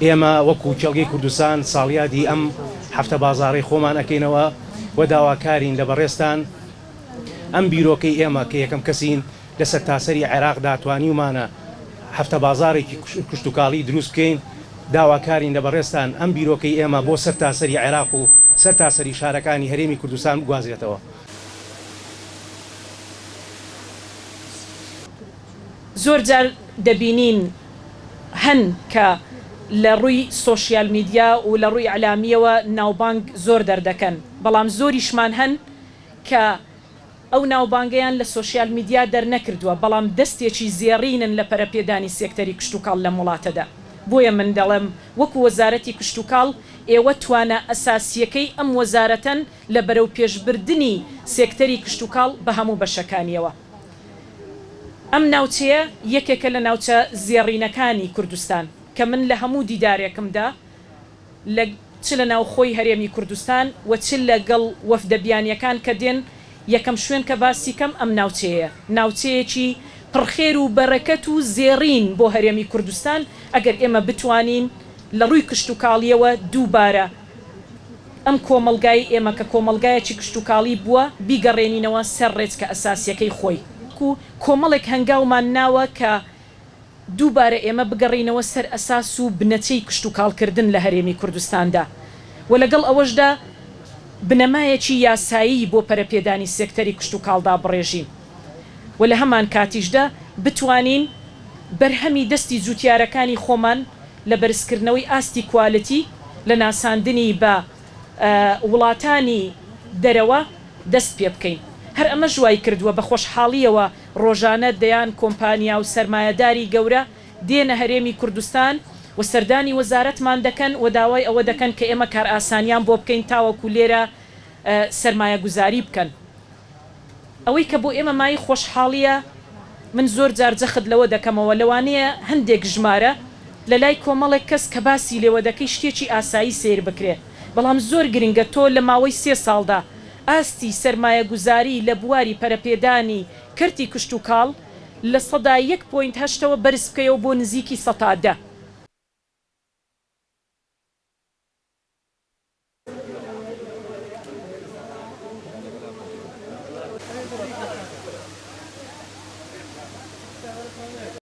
ئێمە وەکو جەڵگەی کوردستان ساڵیادی ئەم هەفتە بازاڕی خۆمان ئەکەینەوە و داواکارین لە بەڕێستان ئەم بیرۆکەی ئێمە کە یەکەم کەسین لەسەر تاسەری عێراقدا توانیومانە هەفتە بازارێکی کشتتوکاڵی دروست بکەین داواکارین لە بەڕێستان ئەم بیرۆکەی ئێمە بۆ سەر تاسەری عێراق و سەر تاسەری شارەکانی هەرێمی کوردستان بگوازرێتەوە. زۆر جار دەبینین هەن کە لە ڕووی سۆشیال میدیا و لە ڕووی ئەعلامیەوە ناوبانگ زۆر دەردەکەن بەڵام زۆریشمان هەن کە ئەو ناوبانگەیان لە سۆشیال میدیا دەرنەکردووە بەڵام دەستێکی زێڕینن لە پەرەپێدانی سێکتەری کشتتوکاڵ لە وڵاتەدا. بۆیە من دەڵێم وەکو وەزارەتی کشتتوکاڵ ئێوە توانە ئەساسیەکەی ئەم وەزارەتەن لە بەرەو پێشبردننی سێکتەری کشتتوکاڵ بە هەموو بەشەکانیەوە. ئەم ناوچەیە یەکێکە لە ناوچە زێڕینەکانی کوردستان کە من لە هەموو دیدارێکمدا چ لە ناوخۆی هەرێمی کوردستان و چ لەگەڵ وەفدەبیانیەکان کە دێن یەکەم شوێن کە باسی کەم ئەم ناوچەیە ناوچەیەکی پڕخێر و بەرەکەت و زێڕین بۆ هەرێمی کوردستان ئەگەر ئێمە بتوانین لە ڕووی کشتتوکاڵیەوە دووبارە ئەم کۆمەلگای ئێمە کە کۆمەلگایەکی کشتتوکاڵی بووە بیگەڕێنینەوە سەر ڕێچکە ئەساسیەکەی خۆی و کۆمەڵێک هەنگاومان ناوە کە دووبارە ئێمە بگەڕینەوە سەر ئەساس و بنەچەی کشتتوکاڵکردن لە هەرێمی کوردستاندا و لەگەڵ ئەوەشدا بنەمایەکی یاسایی بۆ پەرەپێدانی سێکتەری کشتتوکاڵدا بڕێژین و لە هەمان کاتیشدا بتوانین بەرهەمی دەستی جوتیارەکانی خۆمان لە بەرزکردنەوەی ئاستی کوالەتی لە ناساندنی بە وڵاتانی دەرەوە دەست پێ بکەین. هەر ئەمە ژوای کردووە بە خۆشحاڵیەوە ڕۆژانە دەیان کۆمپانیا و سەرمایەداری گەورە دێنە هەرێمی کوردستان و سەردانی وەزارەتمان دەکەن و داوای ئەوە دەکەن کە ئێمە کار ئاسانیان بۆ بکەین تاوەکو لێرە سەرمایە گوزاری بکەن. ئەوەی کە بۆ ئێمە مای خۆشحاڵیە من زۆر جار جەخت لەوە دەکەمەوە لەوانەیە هەندێک ژمارە لە لای کۆمەڵێک کەس کە باسی لێوە دەکەی شتێکی ئاسایی سیر بکرێ بەڵام زۆر گرنگە تۆ لە ماوەی 3 ساڵدا ئاستی سەرمایە گوزاری لە بواری پەرەپێدانی کردی کشتتوکاڵ لە 1.8% بەرز بکەیەوە بۆ نزیکی 100%.